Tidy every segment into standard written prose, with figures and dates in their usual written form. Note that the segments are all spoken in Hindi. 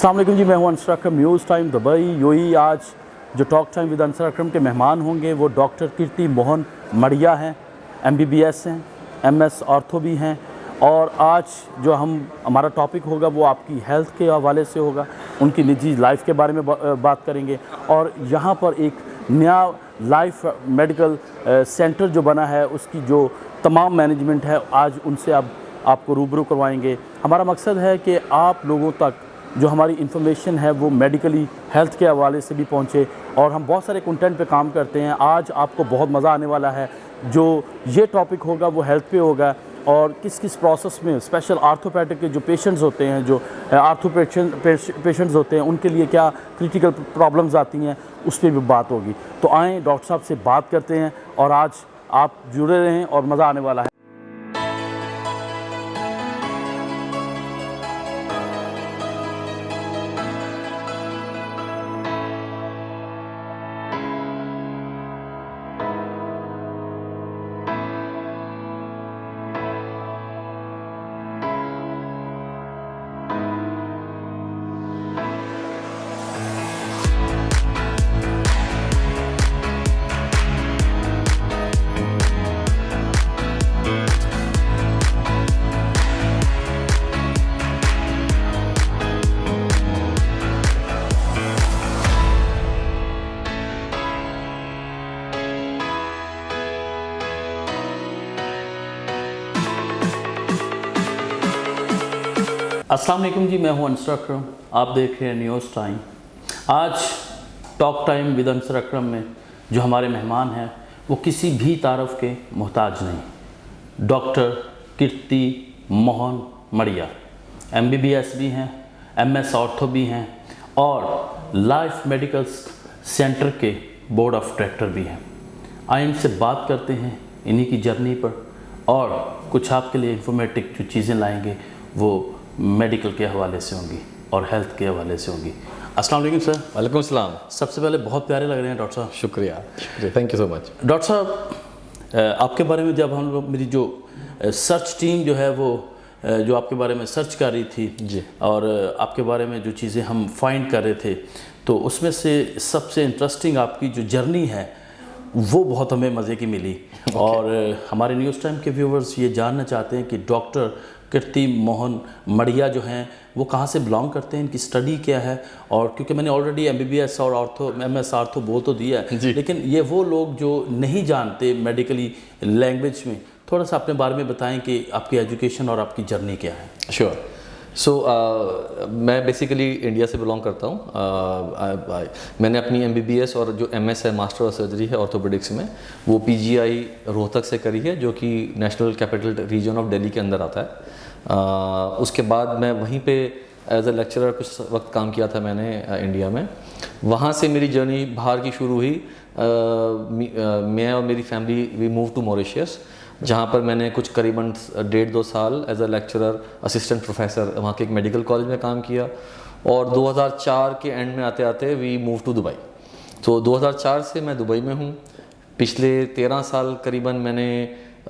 अस्सलाम वालेकुम जी, मैं हूं अंसर अकरम, न्यूज़ टाइम दुबई यूएई। आज जो टॉक टाइम विद अंसर अकरम के मेहमान होंगे वो डॉक्टर कीर्ति मोहन मड़िया हैं, MBBS हैं, MS ऑर्थो भी हैं। और आज जो हमारा टॉपिक होगा वो आपकी हेल्थ के हवाले से होगा, उनकी निजी लाइफ के बारे में बात करेंगे। और यहाँ पर एक नया लाइफ मेडिकल सेंटर जो बना है उसकी जो तमाम मैनेजमेंट है, आज उनसे आपको रूबरू करवाएंगे। हमारा मकसद है कि आप लोगों तक जो हमारी इन्फॉर्मेशन है वो मेडिकली हेल्थ के हवाले से भी पहुंचे। और हम बहुत सारे कंटेंट पे काम करते हैं। आज आपको बहुत मज़ा आने वाला है। जो ये टॉपिक होगा वो हेल्थ पे होगा और किस किस प्रोसेस में स्पेशल आर्थोपैडिक के जो पेशेंट्स होते हैं, जो आर्थो पेशेंट्स होते हैं, उनके लिए क्या क्रिटिकल प्रॉब्लम्स आती हैं, उस पर भी बात होगी। तो आएँ डॉक्टर साहब से बात करते हैं और आज आप जुड़े रहें और मज़ा आने वाला है। अस्सलाम वालेकुम जी, मैं हूं अंसर अकरम, आप देख रहे हैं न्यूज़ टाइम। आज टॉक टाइम विद अंसर अकरम में जो हमारे मेहमान हैं वो किसी भी तारफ़ के मोहताज नहीं। डॉक्टर कीर्ति मोहन मड़िया MBBS भी हैं, MS ऑर्थो भी हैं और लाइफ मेडिकल सेंटर के बोर्ड ऑफ डायरेक्टर भी हैं। आइए इनसे बात करते हैं इन्हीं की जर्नी पर और कुछ आपके लिए इंफॉर्मेटिव जो चीज़ें लाएंगे वो मेडिकल के हवाले से होंगी और हेल्थ के हवाले से होंगी। अस्सलाम वालेकुम सर। वालेकुम अस्सलाम। सबसे पहले बहुत प्यारे लग रहे हैं डॉक्टर साहब। शुक्रिया, thank you so much. Doctor साहब, आपके बारे में जब हम लोग, मेरी जो सर्च टीम जो है वो जो आपके बारे में सर्च कर रही थी जी, और आपके बारे में जो चीज़ें हम फाइंड कर रहे थे, तो उसमें से सबसे इंटरेस्टिंग आपकी जो जर्नी है वो बहुत हमें मज़े की मिली। और हमारे न्यूज़ टाइम के व्यूवर्स ये जानना चाहते हैं कि डॉक्टर कीर्ति मोहन मड़िया जो हैं वो कहाँ से बिलोंग करते हैं, इनकी स्टडी क्या है। और क्योंकि मैंने ऑलरेडी MBBS और ऑर्थो MS ऑर्थो बोल तो दिया है, लेकिन ये वो लोग जो नहीं जानते मेडिकली लैंग्वेज में, थोड़ा सा अपने बारे में बताएं कि आपकी एजुकेशन और आपकी जर्नी क्या है। श्योर। मैं बेसिकली इंडिया से बिलोंग करता हूँ। मैंने अपनी MBBS और जो MS है, मास्टर ऑफ सर्जरी है ऑर्थोपेडिक्स में, वो PGI रोहतक से करी है, जो कि national capital region of Delhi के अंदर आता है। उसके बाद मैं वहीं पे एज ए लेक्चरर कुछ वक्त काम किया था मैंने इंडिया में। वहाँ से मेरी जर्नी बाहर की शुरू हुई। मैं और मेरी family we move to Mauritius, जहाँ पर मैंने कुछ करीबन 1.5-2 साल as a lecturer assistant professor वहाँ के एक मेडिकल कॉलेज में काम किया। और 2004 के एंड में आते आते वी मूव टू दुबई। तो 2004 से मैं दुबई में हूँ। पिछले 13 साल करीबन मैंने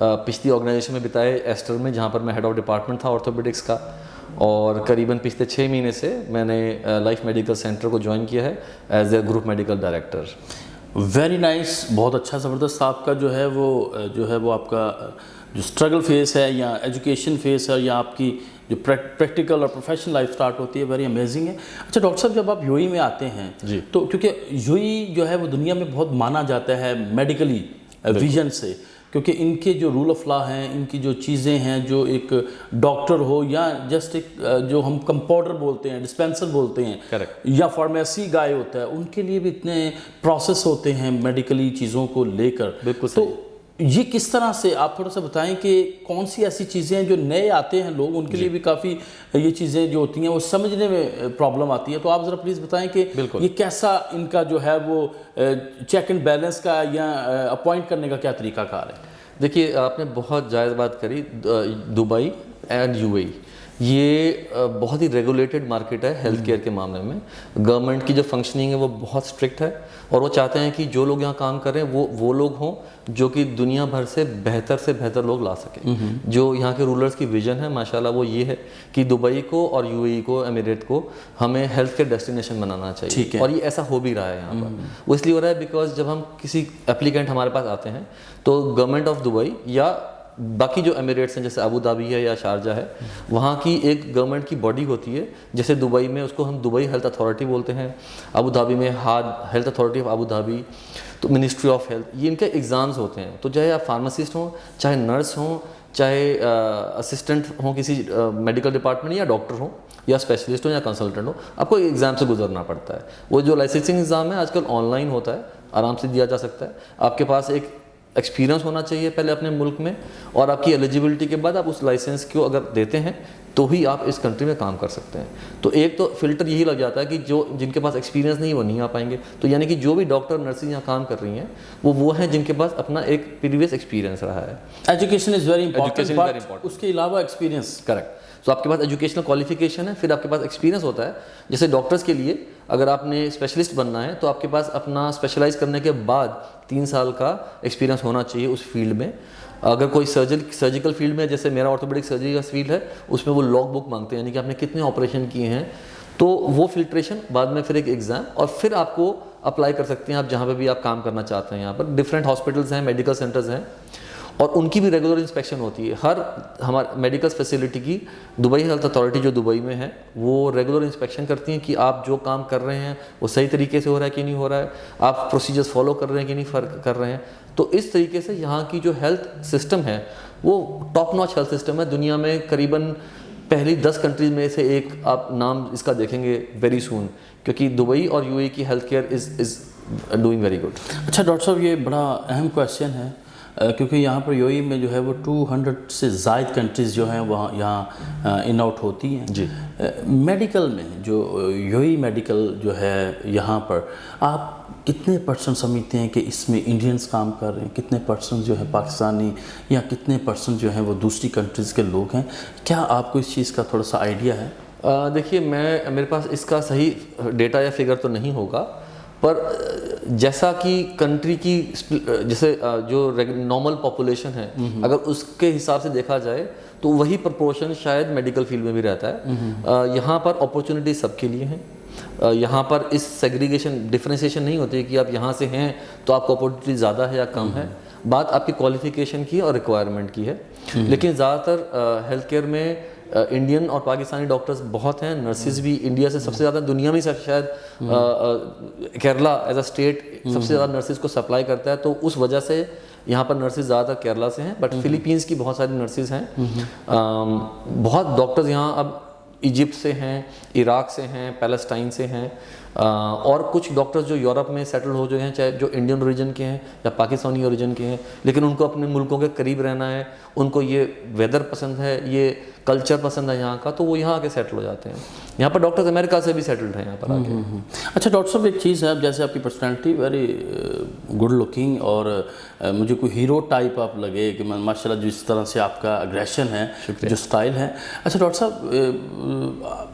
पिछली ऑर्गेनाइजेशन में बिताए, एस्टर में, जहाँ पर मैं हेड ऑफ डिपार्टमेंट था ऑर्थोपेडिक्स का। और करीबन पिछले 6 महीने से मैंने लाइफ मेडिकल सेंटर को ज्वाइन किया है as a group medical director. Very nice, बहुत अच्छा, ज़बरदस्त। आपका जो है वो आपका जो स्ट्रगल फेस है या एजुकेशन फेस है या आपकी जो प्रैक्टिकल और प्रोफेशनल लाइफ स्टार्ट होती है, वेरी अमेजिंग है। अच्छा डॉक्टर साहब, जब आप यूएई में आते हैं जी, तो क्योंकि यूएई जो है वो दुनिया में बहुत माना जाता है मेडिकली विजन से, क्योंकि इनके जो रूल ऑफ लॉ हैं, इनकी जो चीज़ें हैं, जो एक डॉक्टर हो या जस्ट एक जो हम कंपाउंडर बोलते हैं, डिस्पेंसर बोलते हैं, करेक्ट, या फार्मेसी गाय होता है, उनके लिए भी इतने प्रोसेस होते हैं मेडिकली चीज़ों को लेकर। बिल्कुल। तो ये किस तरह से, आप थोड़ा सा बताएं कि कौन सी ऐसी चीज़ें हैं जो नए आते हैं लोग, उनके लिए भी काफ़ी ये चीज़ें जो होती हैं वो समझने में प्रॉब्लम आती है। तो आप ज़रा प्लीज़ बताएं कि ये कैसा इनका जो है वो चेक एंड बैलेंस का या अपॉइंट करने का क्या तरीकाकार है। देखिए, आपने बहुत जायज़ बात करी। दुबई एंड यूएई ये बहुत ही रेगुलेटेड मार्केट है हेल्थ केयर के मामले में। गवर्नमेंट की जो फंक्शनिंग है वो बहुत स्ट्रिक्ट है और वो चाहते हैं कि जो लोग यहाँ काम कर रहे हैं वो लोग हों जो कि दुनिया भर से बेहतर लोग ला सकें। जो यहाँ के रूलर्स की विजन है माशाल्लाह वो ये है कि दुबई को और यूएई को, एमिरेट को हमें हेल्थ केयर डेस्टिनेशन बनाना चाहिए और ये ऐसा हो भी रहा है यहाँ पर। वो इसलिए हो रहा है बिकॉज जब हम किसी एप्लीकेंट हमारे पास आते हैं तो गवर्नमेंट ऑफ दुबई या बाकी जो एमिरेट्स हैं जैसे अबू धाबी है या शारजा है, वहाँ की एक गवर्नमेंट की बॉडी होती है। जैसे दुबई में उसको हम दुबई हेल्थ अथॉरिटी बोलते हैं, अबू धाबी में health authority of Abu Dhabi, तो मिनिस्ट्री ऑफ हेल्थ, ये इनके एग्ज़ाम्स होते हैं। तो चाहे आप फार्मासिस्ट हों, चाहे नर्स हों, चाहे असिस्टेंट हों किसी मेडिकल डिपार्टमेंट, या डॉक्टर हों, या स्पेशलिस्ट हो या कंसल्टेंट हो, आपको एग्ज़ाम से गुजरना पड़ता है। वो जो लाइसेंसिंग एग्ज़ाम है आजकल ऑनलाइन होता है, आराम से दिया जा सकता है। आपके पास एक एक्सपीरियंस होना चाहिए पहले अपने मुल्क में, और आपकी एलिजिबिलिटी के बाद आप उस लाइसेंस को अगर देते हैं तो ही आप इस कंट्री में काम कर सकते हैं। तो एक तो फिल्टर यही लग जाता है कि जो जिनके पास एक्सपीरियंस नहीं वो नहीं आ पाएंगे। तो यानी कि जो भी डॉक्टर नर्सिंग यहाँ काम कर रही हैं वो हैं जिनके पास अपना एक प्रीवियस एक्सपीरियंस रहा है। एजुकेशन इज़ वेरी इंपॉर्टेंट, उसके अलावा एक्सपीरियंस। करेक्ट। तो आपके पास एजुकेशनल क्वालिफिकेशन है, फिर आपके पास एक्सपीरियंस होता है। जैसे डॉक्टर्स के लिए अगर आपने स्पेशलिस्ट बनना है तो आपके पास अपना स्पेशलाइज करने के बाद 3 साल का एक्सपीरियंस होना चाहिए उस फील्ड में। अगर कोई सर्जिकल फील्ड में, जैसे मेरा ऑर्थोपेडिक सर्जरी का फील्ड है, उसमें वो लॉग बुक मांगते हैं, यानी कि आपने कितने ऑपरेशन किए हैं। तो वो फिल्ट्रेशन बाद में फिर एक एग्ज़ाम, और फिर आपको अप्लाई कर सकते हैं आप जहाँ पे भी आप काम करना चाहते हैं। यहाँ पर डिफरेंट हॉस्पिटल्स हैं, मेडिकल सेंटर्स हैं, और उनकी भी रेगुलर इंस्पेक्शन होती है। हर हमारे मेडिकल फैसिलिटी की दुबई हेल्थ अथॉरिटी जो दुबई में है वो रेगुलर इंस्पेक्शन करती हैं कि आप जो काम कर रहे हैं वो सही तरीके से हो रहा है कि नहीं हो रहा है, आप प्रोसीजर्स फॉलो कर रहे हैं कि नहीं कर रहे हैं। तो इस तरीके से यहाँ की जो हेल्थ सिस्टम है वो टॉप नॉच हेल्थ सिस्टम है। दुनिया में करीबन पहली 10 कंट्रीज में से एक आप नाम इसका देखेंगे वेरी सून, क्योंकि दुबई और यूएई की health care is doing very good. अच्छा डॉक्टर साहब, ये बड़ा अहम क्वेश्चन है क्योंकि यहाँ पर यूएई में जो है वो 200 से ज़ायद कंट्रीज़ जो हैं वहाँ यहाँ इन आउट होती हैं जी। मेडिकल में जो यूएई मेडिकल जो है यहाँ पर आप कितने % समझते हैं कि इसमें इंडियंस काम कर रहे हैं, कितने % जो है पाकिस्तानी, या कितने % जो हैं वो दूसरी कंट्रीज़ के लोग हैं? क्या आपको इस चीज़ का थोड़ा सा आइडिया है? देखिए, मेरे पास इसका सही डेटा या फिगर तो नहीं होगा, पर जैसा कि कंट्री की जैसे जो नॉर्मल पॉपुलेशन है अगर उसके हिसाब से देखा जाए तो वही प्रोपोर्शन शायद मेडिकल फील्ड में भी रहता है। यहाँ पर अपॉर्चुनिटी सबके लिए हैं। यहाँ पर इस सेग्रीगेशन डिफ्रेंसिएशन नहीं होती है कि आप यहाँ से हैं तो आपको अपॉर्चुनिटी ज़्यादा है या कम है। बात आपकी क्वालिफिकेशन की और रिक्वायरमेंट की है। लेकिन ज़्यादातर हेल्थ केयर में इंडियन और पाकिस्तानी डॉक्टर्स बहुत हैं। नर्सिस भी इंडिया से सबसे ज़्यादा दुनिया में शायद केरला एज अ स्टेट सबसे ज़्यादा नर्सिस को सप्लाई करता है, तो उस वजह से यहाँ पर नर्सिस ज़्यादातर केरला से हैं। बट फिलीपींस की बहुत सारी नर्सिस हैं। बहुत डॉक्टर्स यहाँ अब इजिप्ट से हैं, इराक से हैं, पैलेस्टाइन से हैं, और कुछ डॉक्टर्स जो यूरोप में सेटल हो जो हैं, चाहे जो इंडियन ओरिजिन के हैं या पाकिस्तानी ओरिजिन के हैं, लेकिन उनको अपने मुल्कों के करीब रहना है, उनको ये वेदर पसंद है, ये कल्चर पसंद है यहाँ का, तो वो यहाँ आके सेटल हो जाते हैं। यहाँ पर डॉक्टर्स अमेरिका से भी सेटल्ड हैं यहाँ पर आके। अच्छा डॉक्टर साहब, एक चीज़ है, अब जैसे आपकी पर्सनैलिटी वेरी गुड लुकिंग और मुझे कोई हीरो टाइप आप लगे कि माशाल्लाह जिस तरह से आपका अग्रेशन है, जो स्टाइल है। अच्छा डॉक्टर साहब,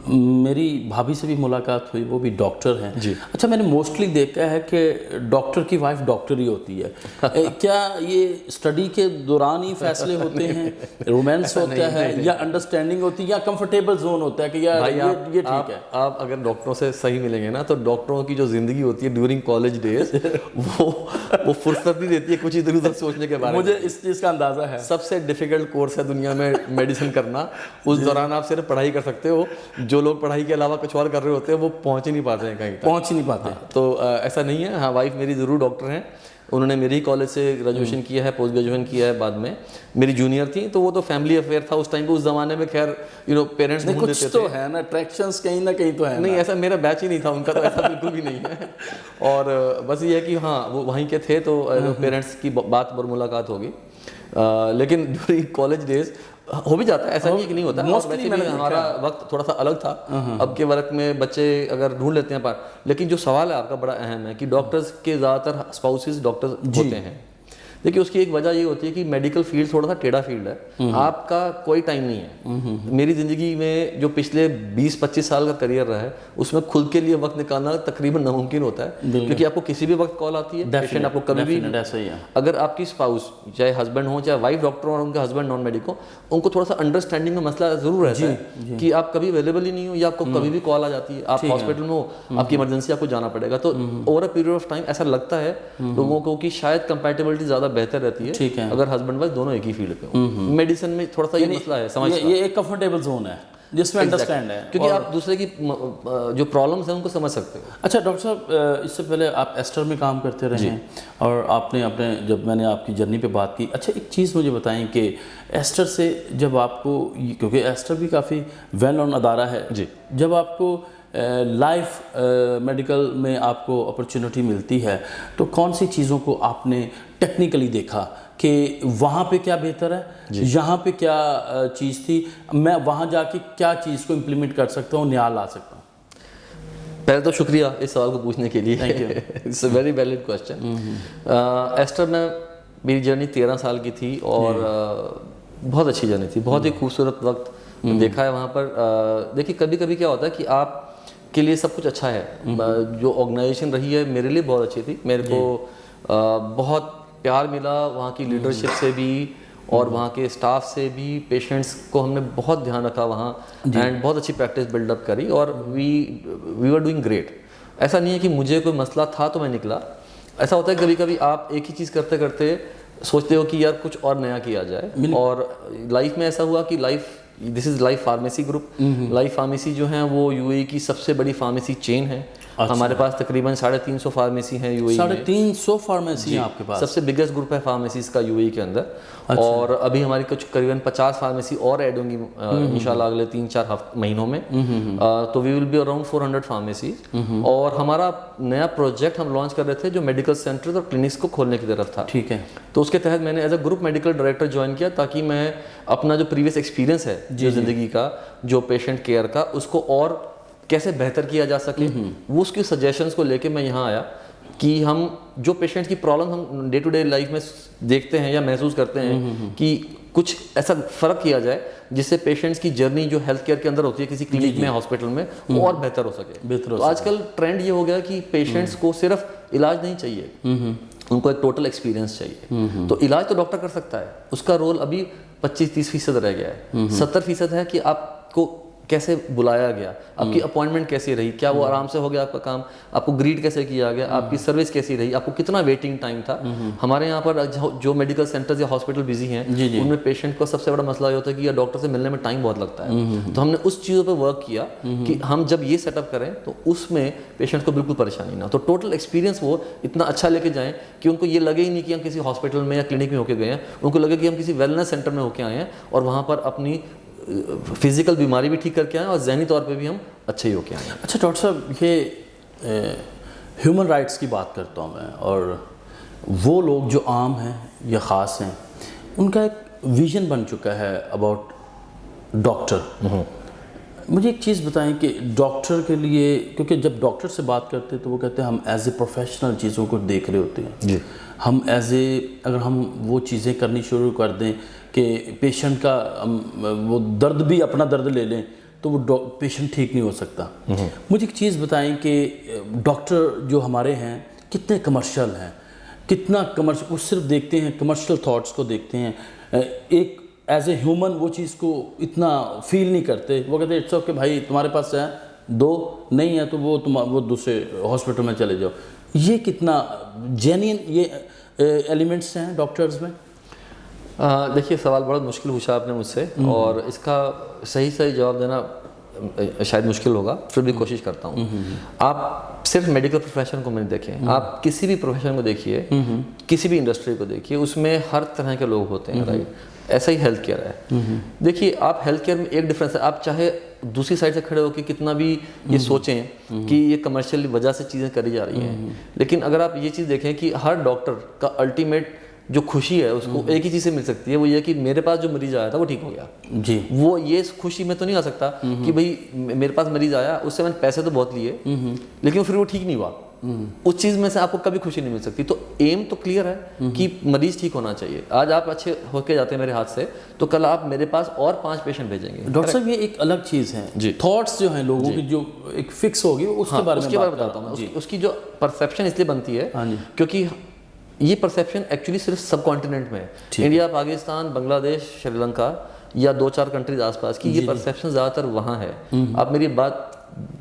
मेरी भाभी से भी मुलाकात हुई, वो भी डॉक्टर हैं जी। अच्छा, मैंने मोस्टली देखा है कि डॉक्टर की वाइफ डॉक्टर ही होती है। क्या ये स्टडी के दौरान ही फैसले होते हैं, रोमांस होता है, या अंडरस्टैंडिंग होती है, या कंफर्टेबल जोन होता है कि यार ये ठीक है? आप अगर डॉक्टरों से सही मिलेंगे ना तो डॉक्टरों की जो ज़िंदगी होती है ड्यूरिंग कॉलेज डेज वो फुर्सत नहीं देती है कुछ इधर उधर सोचने के बारे में। मुझे इस चीज़ का अंदाज़ा है। सबसे डिफिकल्ट कोर्स है दुनिया में मेडिसिन करना। उस दौरान आप सिर्फ पढ़ाई कर सकते हो। जो लोग पढ़ाई के अलावा कुछ और कर रहे होते हैं वो पहुँच ही नहीं पाते हैं कहीं तक। पहुँच ही नहीं पाते। तो ऐसा नहीं है। हाँ, वाइफ मेरी ज़रूर डॉक्टर हैं। उन्होंने मेरी कॉलेज से ग्रेजुएशन किया है, पोस्ट ग्रेजुएशन किया है। बाद में मेरी जूनियर थी, तो वो तो फैमिली अफेयर था उस टाइम पे। उस ज़माने में खैर पेरेंट्स ढूंढ देते थे। तो है ना, अट्रैक्शंस कहीं ना कहीं तो है नहीं, ऐसा मेरा बैच ही नहीं था उनका, तो ऐसा बिल्कुल भी नहीं है। और बस ये है कि हाँ, वो वहीं के थे, तो पेरेंट्स की बात पर मुलाकात होगी। लेकिन ड्यूरिंग कॉलेज डेज हो भी जाता है, ऐसा नहीं कि नहीं होता। वैसे भी हमारा वक्त थोड़ा सा अलग था। अब के वक्त में बच्चे अगर ढूंढ लेते हैं पर, लेकिन जो सवाल है आपका बड़ा अहम है कि डॉक्टर्स के ज़्यादातर स्पाउसेस डॉक्टर्स होते हैं। देखिए उसकी एक वजह ये होती है कि मेडिकल फील्ड थोड़ा सा टेढ़ा फील्ड है, आपका कोई टाइम नहीं है। मेरी ज़िंदगी में जो पिछले 20-25 साल का करियर रहा है उसमें खुद के लिए वक्त निकालना तकरीबन नामुमकिन होता है, क्योंकि आपको किसी भी वक्त कॉल आती है, पेशेंट आपको कभी भी, ऐसा ही है। अगर आपकी स्पाउस चाहे हस्बैंड हो चाहे वाइफ डॉक्टर हो और उनका हस्बैंड नॉन मेडिक हो, उनको थोड़ा सा अंडरस्टैंडिंग में मसला ज़रूर रहता है कि आप कभी अवेलेबल ही नहीं हो या आपको कभी भी कॉल आ जाती है, आप हॉस्पिटल में हो, आपकी इमरजेंसी, आपको जाना पड़ेगा। तो over a period of time ऐसा लगता है लोगों को कि शायद कंपैटिबिलिटी ज़्यादा बेहतर रहती है अगर हस्बैंड वाइफ दोनों एक ही फील्ड पे हो। मेडिसिन में थोड़ा सा ये मसला है, समझ ये एक कंफर्टेबल जोन है जिसमें अंडरस्टैंड है, क्योंकि आप दूसरे की जो प्रॉब्लम्स हैं उनको समझ सकते हो। अच्छा डॉक्टर साहब, इससे पहले आप एस्टर में काम करते रहे हैं और आपने अपने, जब मैंने आपकी जर्नी पे बात की, अच्छा एक चीज़ मुझे बताएं कि एस्टर से जब आपको, क्योंकि एस्टर भी काफ़ी वेल नोन अदारा है जी, जब आपको लाइफ मेडिकल में आपको अपॉर्चुनिटी मिलती है तो कौन सी चीज़ों को आपने टेक्निकली देखा कि वहाँ पे क्या बेहतर है, यहाँ पे क्या चीज़ थी, मैं वहाँ जाके क्या चीज़ को इम्प्लीमेंट कर सकता हूँ, न्याय ला सकता हूँ? पहले तो शुक्रिया इस सवाल को पूछने के लिए, it's a very valid question. Aster में मेरी जर्नी 13 साल की थी और बहुत अच्छी जर्नी थी, बहुत ही खूबसूरत वक्त देखा है वहाँ पर। देखिए कभी कभी क्या होता है कि आप के लिए सब कुछ अच्छा है, जो ऑर्गेनाइजेशन रही है मेरे लिए बहुत अच्छी थी, मेरे को बहुत प्यार मिला वहाँ की लीडरशिप से भी और वहाँ के स्टाफ से भी, पेशेंट्स को हमने बहुत ध्यान रखा वहाँ एंड बहुत अच्छी प्रैक्टिस बिल्डअप करी और वी वर डूइंग ग्रेट। ऐसा नहीं है कि मुझे कोई मसला था तो मैं निकला, ऐसा होता है कभी कभी आप एक ही चीज़ करते करते सोचते हो कि यार कुछ और नया किया जाए, और लाइफ में ऐसा हुआ कि this is life pharmacy group. Life pharmacy जो है वो यूएई की सबसे बड़ी फार्मेसी चेन है। अच्छा। हमारे पास तकरीबन 350 फार्मेसी हैं यूएई में। 350 फार्मेसी हैं आपके पास? सबसे बिगेस्ट ग्रुप है फार्मेसीज का यूएई के अंदर। अच्छा। और अभी हमारी कुछ करीबन 50 फार्मेसी और ऐड होंगी इंशाल्लाह अगले 3-4 महीनों में। तो we will be around 400 pharmacies. और हमारा नया प्रोजेक्ट हम लॉन्च कर रहे थे जो मेडिकल सेंटर्स और क्लिनिक्स को खोलने की तरफ था। ठीक है। तो उसके तहत मैंने as a group medical director join किया ताकि मैं अपना जो प्रीवियस एक्सपीरियंस है जो ज़िंदगी का, जो पेशेंट केयर का, उसको और कैसे बेहतर किया जा सके, वो उसकी सजेशंस को लेके मैं यहाँ आया कि हम जो पेशेंट्स की प्रॉब्लम हम डे टू डे लाइफ में देखते हैं या महसूस करते हैं कि कुछ ऐसा फ़र्क किया जाए जिससे पेशेंट्स की जर्नी जो हेल्थ केयर के अंदर होती है किसी क्लिनिक में, हॉस्पिटल में, वो और बेहतर हो सके। तो आजकल ट्रेंड ये हो गया कि पेशेंट्स को सिर्फ इलाज नहीं चाहिए, उनको एक टोटल एक्सपीरियंस चाहिए। तो इलाज तो डॉक्टर कर सकता है, उसका रोल अभी 25-30% रह गया है। 70% है कि आपको कैसे बुलाया गया, आपकी अपॉइंटमेंट कैसी रही, क्या वो आराम से हो गया आपका काम, आपको ग्रीट कैसे किया गया, आपकी सर्विस कैसी रही, आपको कितना वेटिंग टाइम था। हमारे यहाँ पर जो मेडिकल सेंटर्स या हॉस्पिटल बिजी हैं उनमें पेशेंट को सबसे बड़ा मसला ये होता है कि यार डॉक्टर से मिलने में टाइम बहुत लगता है। तो हमने उस चीज़ों पर वर्क किया कि हम जब ये सेटअप करें तो उसमें पेशेंट को बिल्कुल परेशानी ना, तो टोटल एक्सपीरियंस वो इतना अच्छा लेके जाएं कि उनको ये लगे ही नहीं कि हम किसी हॉस्पिटल में या क्लिनिक में होके गए हैं, उनको लगे कि हम किसी वेलनेस सेंटर में होके आए हैं और वहाँ पर अपनी फिजिकल बीमारी भी ठीक करके आए और ज़हनी तौर पे भी हम अच्छे ही होके आए। अच्छा डॉक्टर साहब, ये ह्यूमन राइट्स की बात करता हूँ मैं, और वो लोग जो आम हैं या ख़ास हैं उनका एक विज़न बन चुका है अबाउट डॉक्टर। मुझे एक चीज़ बताएं कि डॉक्टर के लिए, क्योंकि जब डॉक्टर से बात करते हैं तो वो कहते हैं हम एज ए प्रोफेशनल चीज़ों को देख रहे होते हैं जी। हम एज ए, अगर हम वो चीज़ें करनी शुरू कर दें कि पेशेंट का वो दर्द भी अपना दर्द ले लें तो वो पेशेंट ठीक नहीं हो सकता। मुझे एक चीज़ बताएं कि डॉक्टर जो हमारे हैं कितने कमर्शियल हैं, कितना कमर्शियल, वो सिर्फ देखते हैं कमर्शियल थॉट्स को देखते हैं, एक एज ए ह्यूमन वो चीज़ को इतना फील नहीं करते। वो कहते हैं इट्स ओके भाई, तुम्हारे पास है, दो नहीं है तो वो दूसरे हॉस्पिटल में चले जाओ। ये कितना जेन्युइन ये एलिमेंट्स हैं डॉक्टर्स में? देखिए सवाल बड़ा मुश्किल पूछा आपने मुझसे और इसका सही जवाब देना शायद मुश्किल होगा, फिर भी कोशिश करता हूँ। आप सिर्फ मेडिकल प्रोफेशन को नहीं देखें, आप किसी भी प्रोफेशन को देखिए, किसी भी इंडस्ट्री को देखिए, उसमें हर तरह के लोग होते हैं, राइट? ऐसा ही हेल्थ केयर है। देखिए आप हेल्थ केयर में एक डिफरेंस है, आप चाहे दूसरी साइड से खड़े होकर कितना भी ये सोचें कि ये कमर्शियल वजह से चीज़ें करी जा रही हैं, लेकिन अगर आप ये चीज़ देखें कि हर डॉक्टर का अल्टीमेट जो खुशी है उसको एक ही चीज़ से मिल सकती है, वो ये कि मेरे पास जो मरीज आया था वो ठीक हो गया जी। वो ये खुशी में तो नहीं आ सकता कि भाई मेरे पास मरीज आया, उससे मैंने पैसे तो बहुत लिए लेकिन फिर वो ठीक नहीं हुआ, उस चीज़ में से आपको कभी खुशी नहीं मिल सकती। तो एम तो क्लियर है कि मरीज ठीक होना चाहिए। आज आप अच्छे होके जाते हैं मेरे हाथ से, तो कल आप मेरे पास और 5 पेशेंट भेजेंगे। डॉक्टर साहब, ये एक अलग चीज़ है जी, थॉट्स जो हैं लोगों की जो एक फिक्स होगी उसके बारे में बताता हूँ मैं। उसकी जो परसेप्शन इसलिए बनती है क्योंकि ये परसेप्शन एक्चुअली सिर्फ सब कॉन्टिनेंट में है। इंडिया, पाकिस्तान, बांग्लादेश, श्रीलंका या 2-4 कंट्रीज आसपास की, ये परसेप्शन ज़्यादातर वहाँ है। आप मेरी बात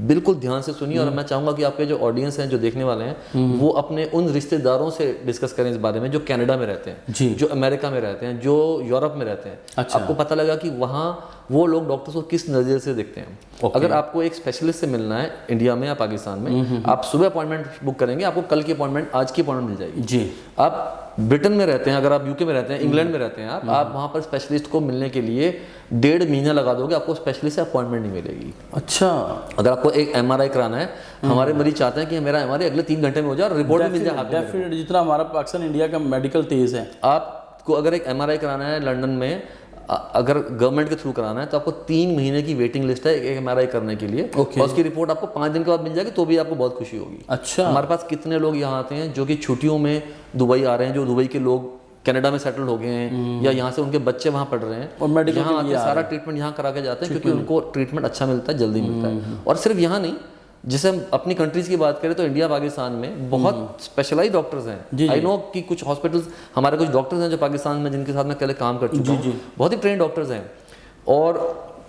बिल्कुल ध्यान से सुनिए, और मैं चाहूँगा कि आपके जो ऑडियंस हैं, जो देखने वाले हैं, वो अपने उन रिश्तेदारों से डिस्कस करें इस बारे में जो कनाडा में रहते हैं, जो अमेरिका में रहते हैं, जो यूरोप में रहते हैं। अच्छा। आपको पता लगा कि वहाँ वो लोग डॉक्टर्स को किस नज़रिए से देखते हैं। अगर आपको एक स्पेशलिस्ट से मिलना है इंडिया में या पाकिस्तान में, आप सुबह अपॉइंटमेंट बुक करेंगे, आपको कल की अपॉइंटमेंट, आज की अपॉइंटमेंट मिल जाएगी जी। आप ब्रिटेन में रहते हैं, अगर आप यूके में रहते हैं, इंग्लैंड में रहते हैं, आप वहाँ पर स्पेशलिस्ट को मिलने के लिए 1.5 महीना लगा दोगे, आपको स्पेशलिस्ट से अपॉइंटमेंट नहीं मिलेगी। अच्छा। अगर आपको एक MRI कराना है, हमारे मरीज चाहते हैं कि मेरा MRI अगले 3 घंटे में हो जाए और रिपोर्ट मिल जाए। डेफिनेटली, जितना हमारा पाकिस्तान इंडिया का मेडिकल तेज है। आपको अगर एक MRI कराना है लंदन में, अगर गवर्नमेंट के थ्रू कराना है, तो आपको 3 महीने की वेटिंग लिस्ट है एक MRI करने के लिए। और उसकी रिपोर्ट आपको 5 दिन के बाद मिल जाएगी, तो भी आपको बहुत खुशी होगी। अच्छा। हमारे पास कितने लोग यहाँ आते हैं जो कि छुट्टियों में दुबई आ रहे हैं, जो दुबई के लोग कनाडा में सेटल हो गए हैं, या यहाँ से उनके बच्चे वहाँ पढ़ रहे हैं, और मेडिकल यहाँ आके सारा ट्रीटमेंट यहाँ करा के जाते हैं, क्योंकि उनको ट्रीटमेंट अच्छा मिलता है, जल्दी मिलता है। और सिर्फ यहाँ नहीं, जैसे हम अपनी कंट्रीज की बात करें तो इंडिया, पाकिस्तान में बहुत स्पेशलाइज्ड डॉक्टर्स हैं। आई नो कि कुछ हॉस्पिटल्स, हमारे कुछ डॉक्टर्स हैं जो पाकिस्तान में, जिनके साथ मैं पहले काम कर चुका हूँ, बहुत ही ट्रेन डॉक्टर्स हैं। और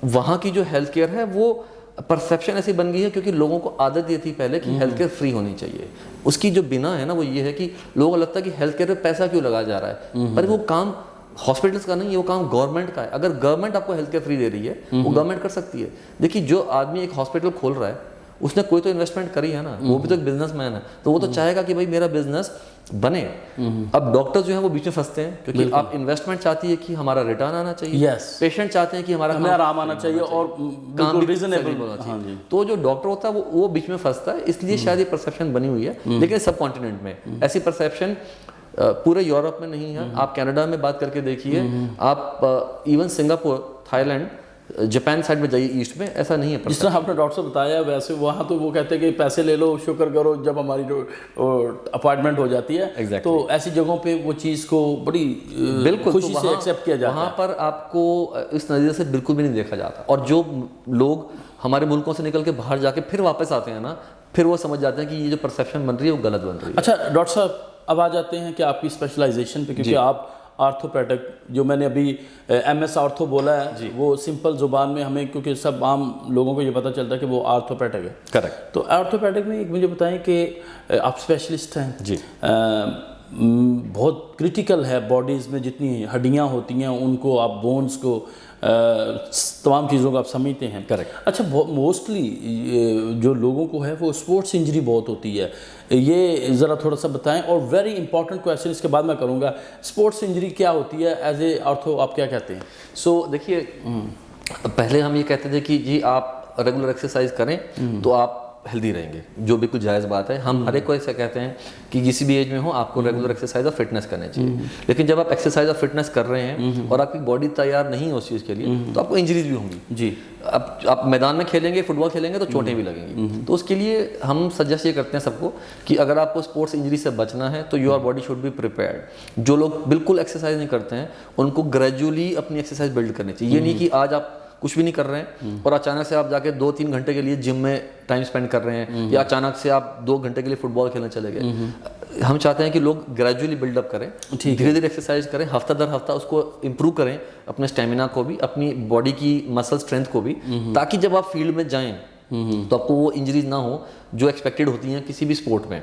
वहाँ की जो हेल्थ केयर है, वो परसेप्शन ऐसी बन गई है क्योंकि लोगों को आदत ये थी पहले कि हेल्थ केयर फ्री होनी चाहिए। उसकी जो बिना है ना, वो ये है कि लोगों को लगता है कि हेल्थ केयर पे पैसा क्यों लगाया जा रहा है, पर वो काम हॉस्पिटल्स का नहीं है, वो काम गवर्नमेंट का है। अगर गवर्नमेंट आपको हेल्थ केयर फ्री दे रही है, वो गवर्नमेंट कर सकती है। देखिए, जो आदमी एक हॉस्पिटल खोल रहा है, उसने कोई तो इन्वेस्टमेंट करी है ना, वो भी तो एक बिजनेसमैन है, तो वो तो चाहेगा कि भाई मेरा बिजनेस बने। अब डॉक्टर्स जो है वो बीच में फंसते हैं, क्योंकि आप इन्वेस्टमेंट चाहती है कि हमारा रिटर्न आना चाहिए, पेशेंट चाहते हैं कि हमारा आराम आना चाहिए और काम भी रीजनेबल होना चाहिए। तो जो डॉक्टर होता है वो बीच में फंसता है, इसलिए शायद ये परसेप्शन बनी हुई है। लेकिन सब कॉन्टिनेंट में ऐसी परसेप्शन पूरे यूरोप में नहीं है। आप कनाडा में बात करके देखिए, आप even Singapore, Thailand, Japan side में जाइए, ईस्ट में ऐसा नहीं है। जिस तरह आपने डॉक्टर से बताया, वैसे वहाँ तो वो कहते हैं कि पैसे ले लो, शुक्र करो जब हमारी अपॉइंटमेंट हो जाती है। exactly. तो ऐसी जगहों पे वो चीज़ को बड़ी बिल्कुल खुशी से एक्सेप्ट किया जाता है। वहाँ पर आपको इस नज़रिए से बिल्कुल भी नहीं देखा जाता। और जो लोग हमारे मुल्कों से निकल के बाहर जाके फिर वापस आते हैं ना, फिर वो समझ जाते हैं कि ये जो परसेप्शन बन रही है वो गलत बन रही है। अच्छा डॉक्टर साहब, अब आ जाते हैं कि आपकी स्पेशलाइजेशन पे, क्योंकि आप आर्थोपेडिक, जो मैंने अभी MS आर्थो बोला है, वो सिंपल ज़ुबान में हमें, क्योंकि सब आम लोगों को ये पता चलता है कि वो आर्थोपेडिक है। करेक्ट। तो आर्थोपेडिक में एक मुझे बताएं कि आप स्पेशलिस्ट हैं जी। बहुत क्रिटिकल है, बॉडीज़ में जितनी हड्डियाँ होती हैं उनको, आप बोन्स को, तमाम चीज़ों को आप समझते हैं। करेक्ट। अच्छा, मोस्टली जो लोगों को है वो स्पोर्ट्स इंजरी बहुत होती है, ये ज़रा थोड़ा सा बताएं। और वेरी इंपॉर्टेंट क्वेश्चन इसके बाद मैं करूँगा, स्पोर्ट्स इंजरी क्या होती है, एज ए आर्थो आप क्या कहते हैं? सो देखिए, पहले हम ये कहते थे कि जी आप रेगुलर एक्सरसाइज करें तो आप हेल्दी रहेंगे, जो बिल्कुल जायज़ बात है। हम हर एक को ऐसा कहते हैं कि किसी भी एज में हो आपको रेगुलर एक्सरसाइज और फिटनेस करनी चाहिए। लेकिन जब आप एक्सरसाइज और फिटनेस कर रहे हैं और आपकी बॉडी तैयार नहीं है उस चीज़ के लिए, तो आपको इंजरीज भी होंगी जी। अब आप मैदान में खेलेंगे, फुटबॉल खेलेंगे तो चोटें भी लगेंगी। तो उसके लिए हम सजेस्ट ये करते हैं सबको कि अगर आपको स्पोर्ट्स इंजरी से बचना है तो your body should be prepared. जो लोग बिल्कुल एक्सरसाइज नहीं करते हैं, उनको ग्रेजुअली अपनी एक्सरसाइज बिल्ड करनी चाहिए। ये नहीं कि आज आप कुछ भी नहीं कर रहे हैं और अचानक से आप जाके 2-3 घंटे के लिए जिम में टाइम स्पेंड कर रहे हैं, या अचानक से आप 2 घंटे के लिए फुटबॉल खेलने चले गए। हम चाहते हैं कि लोग ग्रेजुअली बिल्डअप करें, धीरे धीरे एक्सरसाइज करें, हफ्ता दर हफ्ता उसको इम्प्रूव करें, अपने स्टेमिना को भी, अपनी बॉडी की मसल स्ट्रेंथ को भी, ताकि जब आप फील्ड में जाएं तो आपको वो इंजरीज ना हो जो एक्सपेक्टेड होती हैं किसी भी स्पोर्ट में।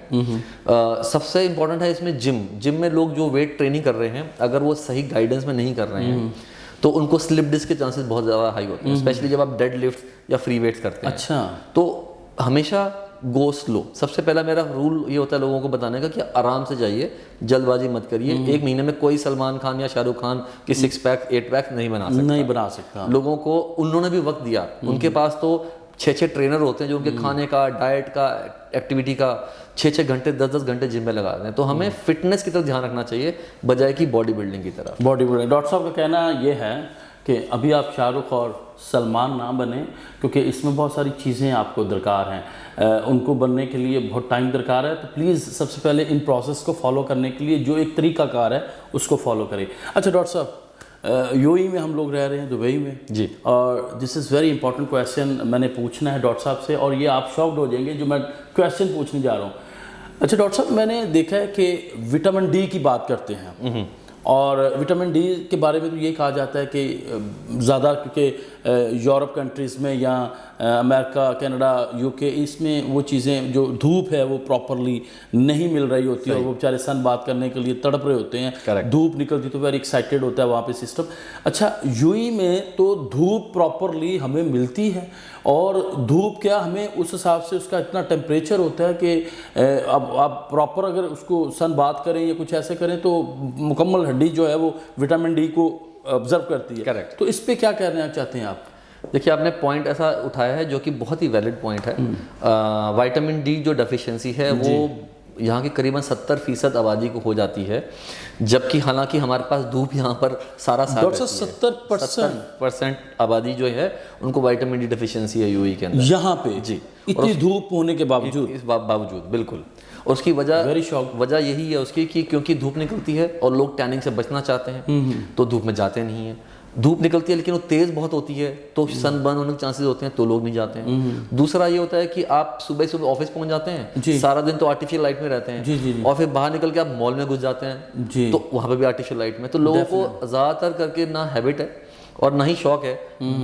सबसे इंपॉर्टेंट है इसमें जिम में लोग जो वेट ट्रेनिंग कर रहे हैं, अगर वो सही गाइडेंस में नहीं कर रहे हैं तो उनको स्लिप डिस्क के चांसेस बहुत ज़्यादा हाई होते हैं, स्पेशली जब आप डेड लिफ्ट या फ्री वेट्स करते हैं। अच्छा। तो हमेशा गो स्लो। सबसे पहला मेरा रूल ये होता है लोगों को बताने का कि आराम से जाइए, जल्दबाजी मत करिए। 1 महीने में कोई सलमान खान या शाहरुख खान की 6 पैक 8 पैक नहीं बना सकता। लोगों को उन्होंने भी वक्त दिया, उनके पास तो 6-6 ट्रेनर होते हैं जो उनके खाने का, डाइट का, एक्टिविटी का 6-6 घंटे 10-10 घंटे जिम में लगा देते हैं। तो हमें फिटनेस की तरफ ध्यान रखना चाहिए बजाय कि बॉडी बिल्डिंग की तरफ। बॉडी बिल्डिंग, डॉक्टर साहब का कहना ये है कि अभी आप शाहरुख और सलमान ना बने, क्योंकि इसमें बहुत सारी चीज़ें आपको दरकार हैं, उनको बनने के लिए बहुत टाइम दरकार है। तो प्लीज़ सबसे पहले इन प्रोसेस को फॉलो करने के लिए जो एक तरीक़ाकार है उसको फॉलो करें। अच्छा डॉक्टर साहब, यूएई में हम लोग रह रहे हैं, दुबई में जी, और this is very important question मैंने पूछना है डॉक्टर साहब से, और ये आप शॉक्ड हो जाएंगे जो मैं क्वेश्चन पूछने जा रहा हूँ। अच्छा डॉक्टर साहब, मैंने देखा है कि विटामिन डी की बात करते हैं, और विटामिन डी के बारे में तो ये कहा जाता है कि ज़्यादा, क्योंकि यूरोप कंट्रीज़ में या अमेरिका, कनाडा, यूके, इसमें वो चीज़ें जो धूप है वो प्रॉपरली नहीं मिल रही होती है, और वो बेचारे सन बात करने के लिए तड़प रहे होते हैं। Correct. धूप निकलती तो वेरी एक्साइटेड होता है वहाँ पे सिस्टम। अच्छा, यूएई में तो धूप प्रॉपरली हमें मिलती है, और धूप क्या, हमें उस हिसाब से उसका इतना टेम्परेचर होता है कि अब आप प्रॉपर अगर उसको सन बात करें या कुछ ऐसे करें तो मुकम्मल हड्डी जो है वो विटामिन डी को ऑब्जर्व करती है। Correct. तो इस पे क्या कहना चाहते हैं आप? देखिए, आपने पॉइंट ऐसा उठाया है जो कि बहुत ही वैलिड पॉइंट है। विटामिन डी जो डेफिशिएंसी है वो यहाँ की करीबन 70% आबादी को हो जाती है, जबकि हालांकि हमारे पास धूप यहाँ पर सारा साल रहती है। 70% आबादी जो है उनको विटामिन डी डेफिशिएंसी है यूएई के अंदर, यहाँ पे जी, इतनी धूप होने के बावजूद। इस बावजूद बिल्कुल। और उसकी वजह यही है उसकी कि क्योंकि धूप निकलती है और लोग टैनिंग से बचना चाहते हैं, तो धूप में जाते नहीं हैं। धूप निकलती है लेकिन वो तेज़ बहुत होती है, तो सन बर्न होने के चांसेस होते हैं, तो लोग नहीं जाते हैं। दूसरा ये होता है कि आप सुबह सुबह ऑफिस पहुंच जाते हैं, सारा दिन तो आर्टिफिशियल लाइट में रहते हैं, और फिर बाहर निकल के आप मॉल में घुस जाते हैं, तो वहाँ पे भी आर्टिफिशियल लाइट में। तो लोगों को ज़्यादातर करके ना हैबिट है और ना ही शौक है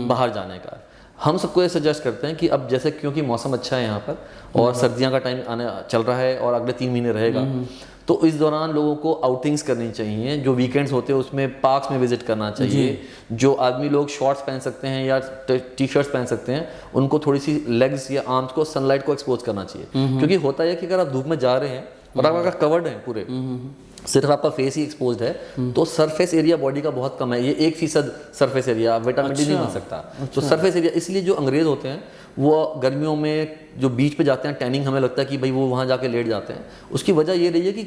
बाहर जाने का। हम सबको ये सजेस्ट करते हैं कि अब जैसे क्योंकि मौसम अच्छा है यहाँ पर, और सर्दियों का टाइम आने चल रहा है और अगले 3 महीने रहेगा, तो इस दौरान लोगों को आउटिंग्स करनी चाहिए। जो वीकेंड्स होते हैं उसमें पार्क्स में विजिट करना चाहिए। जो आदमी लोग शॉर्ट्स पहन सकते हैं या टी शर्ट्स पहन सकते हैं, उनको थोड़ी सी लेग्स या आर्म्स को सनलाइट को एक्सपोज करना चाहिए। क्योंकि होता है कि अगर आप धूप में जा रहे हैं और आप अगर कवर्ड हैं पूरे, सिर्फ आपका फेस ही एक्सपोज्ड है, तो सरफेस एरिया बॉडी का बहुत कम है। ये 1% सरफेस एरिया विटामिन डी नहीं मिल सकता। तो सरफेस एरिया, इसलिए जो अंग्रेज होते हैं वो गर्मियों में जो बीच पे जाते हैं, टैनिंग हमें लगता है कि भाई वो वहाँ जाके लेट जाते हैं। उसकी वजह ये रही है कि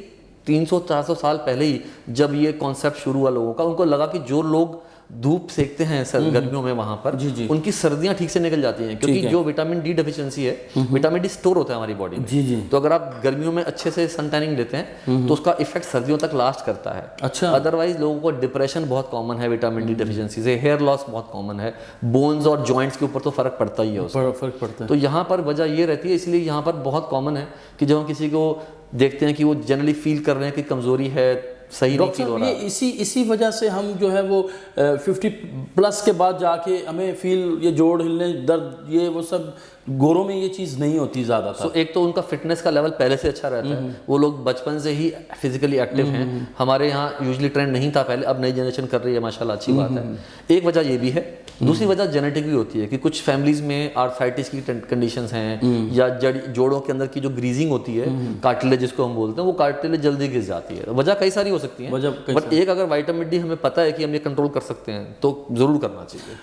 300-400 साल पहले ही जब ये कॉन्सेप्ट शुरू हुआ लोगों का, उनको लगा कि जो लोग धूप सेकते हैं गर्मियों में वहां पर, उनकी सर्दियां ठीक से निकल जाती हैं, क्योंकि जो विटामिन डी डेफिशिएंसी है, विटामिन डी स्टोर होता है हमारी बॉडी में। तो अगर आप गर्मियों में अच्छे से सन टैनिंग लेते हैं तो उसका इफेक्ट सर्दियों तक लास्ट करता है। अच्छा। अदरवाइज लोगों को डिप्रेशन बहुत कॉमन है विटामिन डी डेफिशिएंसी से, हेयर लॉस बहुत कॉमन है, बोन्स और जॉइंट्स के ऊपर तो फर्क पड़ता ही है उसका। फर्क पड़ता है। तो यहाँ पर वजह ये रहती है, इसलिए यहाँ पर बहुत कॉमन है कि जब हम किसी को देखते हैं कि वो जनरली फील कर रहे हैं कि कमजोरी है, सही नहीं फील हो रहा है, इसी वजह से हम जो है वो 50+ के बाद जाके हमें फील, ये जोड़ हिलने, दर्द, ये वो सब, गोरों में ये चीज़ नहीं होती ज़्यादा। तो एक तो उनका फिटनेस का लेवल पहले से अच्छा रहता है, वो लोग बचपन से ही फिजिकली एक्टिव हैं। हमारे यहाँ यूजुअली ट्रेंड नहीं था पहले, अब नई जनरेशन कर रही है, माशाल्लाह, अच्छी बात है। एक वजह ये भी है। दूसरी वजह जेनेटिक भी होती है कि कुछ फैमिलीज में आर्थराइटिस की कंडीशंस हैं, या जोड़ों के अंदर की जो ग्रीजिंग होती है, कार्टिलेज जिसको हम बोलते हैं, वो कार्टिलेज जल्दी घिस जाती है। वजह कई सारी हो सकती है, बट एक अगर विटामिन डी हमें पता है कि हम ये कंट्रोल कर सकते हैं तो ज़रूर करना चाहिए।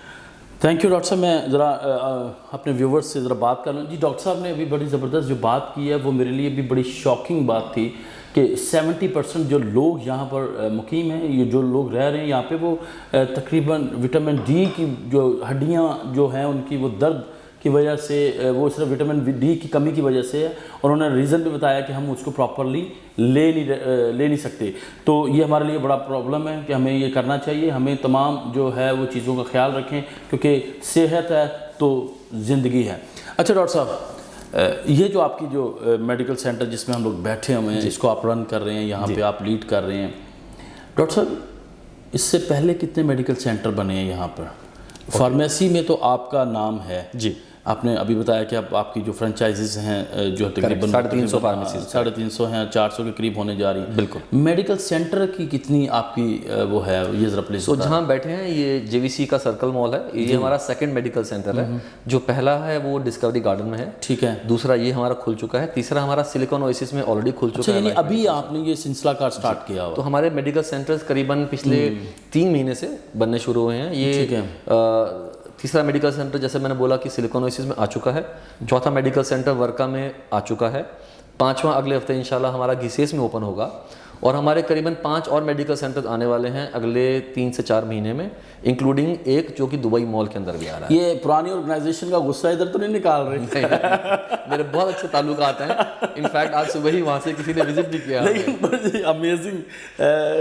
थैंक यू डॉक्टर साहब। मैं ज़रा अपने व्यूवर्स से ज़रा बात कर लूँ। जी, डॉक्टर साहब ने अभी बड़ी ज़बरदस्त जो बात की है वो मेरे लिए भी बड़ी शॉकिंग बात थी कि 70% जो लोग यहाँ पर मुकीम हैं, ये जो लोग रह रहे हैं यहाँ पे, वो तकरीबन विटामिन डी की जो हड्डियाँ जो हैं उनकी वो दर्द की वजह से, वो सिर्फ विटामिन डी की कमी की वजह से है, और उन्होंने रीज़न भी बताया कि हम उसको प्रॉपरली ले नहीं सकते। तो ये हमारे लिए बड़ा प्रॉब्लम है कि हमें ये करना चाहिए। हमें तमाम जो है वो चीज़ों का ख्याल रखें, क्योंकि सेहत है तो ज़िंदगी है। अच्छा डॉक्टर साहब, ये जो आपकी जो मेडिकल सेंटर जिसमें हम लोग बैठे हुए हैं, इसको आप रन कर रहे हैं, यहाँ पे आप लीड कर रहे हैं, डॉक्टर साहब इससे पहले कितने मेडिकल सेंटर बने हैं यहाँ पर? फार्मेसी में तो आपका नाम है जी, आपने अभी बताया कि आपकी जो फ्रेंचाइजीज हैं जो तकरीबन 350 फार्मेसी 350 हैं, 400 के करीब होने जा रही हैं। बिल्कुल। मेडिकल सेंटर की कितनी आपकी वो है, ये ज़रा प्लीज़। तो जहाँ बैठे हैं ये जेवीसी का सर्कल मॉल है, ये हमारा सेकंड मेडिकल सेंटर है। जो पहला है वो डिस्कवरी गार्डन में है, ठीक है। दूसरा ये हमारा खुल चुका है, तीसरा हमारा सिलिकॉन ओएसिस में ऑलरेडी खुल चुका है। यानी अभी आपने ये सिलसिला का स्टार्ट किया हुआ? तो हमारे मेडिकल सेंटर्स करीबन पिछले 3 महीने से बनने शुरू हुए हैं। ये तीसरा मेडिकल सेंटर, जैसे मैंने बोला कि सिलिकॉन ओएसिस में आ चुका है, चौथा मेडिकल सेंटर वर्का में आ चुका है, 5वां अगले हफ्ते इंशाल्लाह हमारा घिसेस में ओपन होगा, और हमारे करीबन 5 और मेडिकल सेंटर आने वाले हैं अगले 3 से 4 महीने में, इंक्लूडिंग एक जो कि दुबई मॉल के अंदर भी आ रहा है। ये पुरानी ऑर्गेनाइजेशन का गुस्सा इधर तो नहीं निकाल रही? मेरे बहुत अच्छे ताल्लुकात हैं, इनफैक्ट आज सुबह ही वहाँ से किसी ने विजिट भी किया। लेकिन अमेजिंग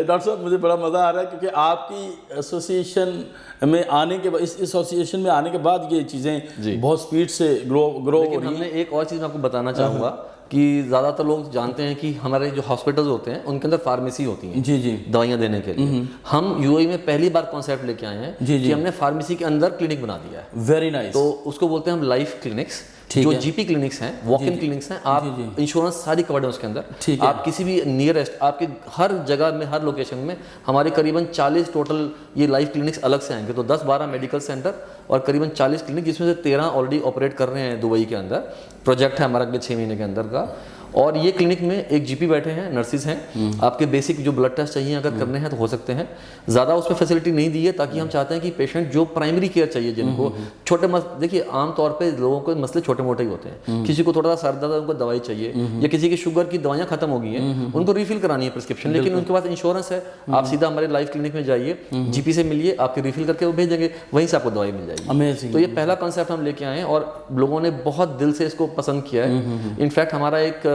डॉक्टर साहब, मुझे बड़ा मज़ा आ रहा है क्योंकि आपकी एसोसिएशन में आने के बाद, इस एसोसिएशन में आने के बाद ये चीज़ें बहुत स्पीड से ग्रो हो रही हैं। हमने एक और चीज़ मैं आपको बताना चाहूँगा कि ज़्यादातर लोग जानते हैं कि हमारे जो हॉस्पिटल्स होते हैं उनके अंदर फार्मेसी होती हैं जी जी, दवाइयाँ देने के लिए। हम यूएई में पहली बार कॉन्सेप्ट लेके आए हैं कि हमने फार्मेसी के अंदर क्लिनिक बना दिया है। Very nice. तो उसको बोलते हैं हम लाइफ क्लिनिक्स, जो जीपी क्लिनिक्स हैं, वॉक इन क्लिनिक्स हैं। आप इंश्योरेंस सारी कवर्ड है उसके अंदर। आप किसी भी नियरेस्ट आपके हर जगह में, हर लोकेशन में हमारे करीबन 40 टोटल ये लाइफ क्लिनिक्स अलग से आएंगे। तो 10-12 मेडिकल सेंटर और करीबन 40 क्लिनिक, जिसमें से 13 ऑलरेडी ऑपरेट कर रहे हैं दुबई के अंदर। प्रोजेक्ट है हमारा अगले 6 महीने के अंदर का। और ये क्लिनिक में एक जीपी बैठे हैं, नर्सिस हैं। आपके बेसिक जो ब्लड टेस्ट चाहिए अगर करने हैं तो हो सकते हैं। ज़्यादा उसमें फैसिलिटी नहीं दी है ताकि हम चाहते हैं कि पेशेंट जो प्राइमरी केयर चाहिए, जिनको छोटे देखिए आमतौर पे लोगों को मसले छोटे मोटे ही होते हैं। किसी को थोड़ा सा सर दर्द है, उनको दवाई चाहिए, या किसी की शुगर की दवाइयाँ खत्म हो गई हैं, उनको रिफिल करानी है प्रिस्क्रिप्शन, लेकिन उनके पास इंश्योरेंस है। आप सीधा हमारे लाइफ क्लिनिक में जाइए, जीपी से मिलिए, आपकी रिफिल करके वो भेज देंगे, वहीं से आपको दवाई मिल जाएगी। अमेजिंग। तो ये पहला कॉन्सेप्ट हम लेके आए हैं और लोगों ने बहुत दिल से इसको पसंद किया है। इनफैक्ट हमारा एक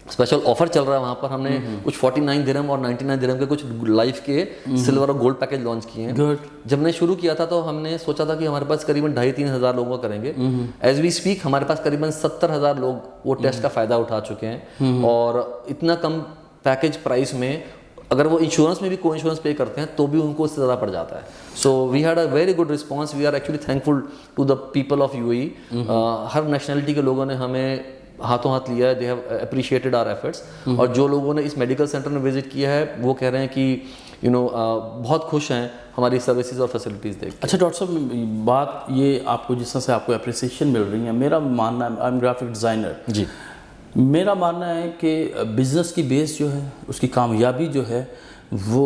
स्पेशल ऑफर चल रहा है वहाँ पर। हमने कुछ 49 दिरहम और 99 दिरहम के कुछ लाइफ के सिल्वर और गोल्ड पैकेज लॉन्च किए हैं। जब मैंने शुरू किया था तो हमने सोचा था कि हमारे पास करीबन 2,500-3 हज़ार लोगों का करेंगे। एज वी स्पीक हमारे पास करीबन 70,000 लोग वो टेस्ट का फ़ायदा उठा चुके हैं। और इतना कम पैकेज प्राइस में अगर वो इंश्योरेंस में भी को इंश्योरेंस पे करते हैं तो भी उनको उससे ज़्यादा पड़ जाता है। So we had a very good response. We are actually thankful to the people of UAE. हर नेशनलिटी के लोगों ने हमें हाथों हाथ लिया है। They have appreciated our efforts. और जो लोगों ने इस मेडिकल सेंटर में विजिट किया है वो कह रहे हैं कि बहुत खुश हैं हमारी सर्विसेज और फैसिलिटीज़ देख। अच्छा डॉक्टर साहब, बात ये आपको जिस तरह से आपको अप्रिसिएशन मिल रही है, मेरा मानना है, आई एम ग्राफिक डिज़ाइनर जी, मेरा मानना है कि बिज़नेस की बेस जो है, उसकी कामयाबी जो है वो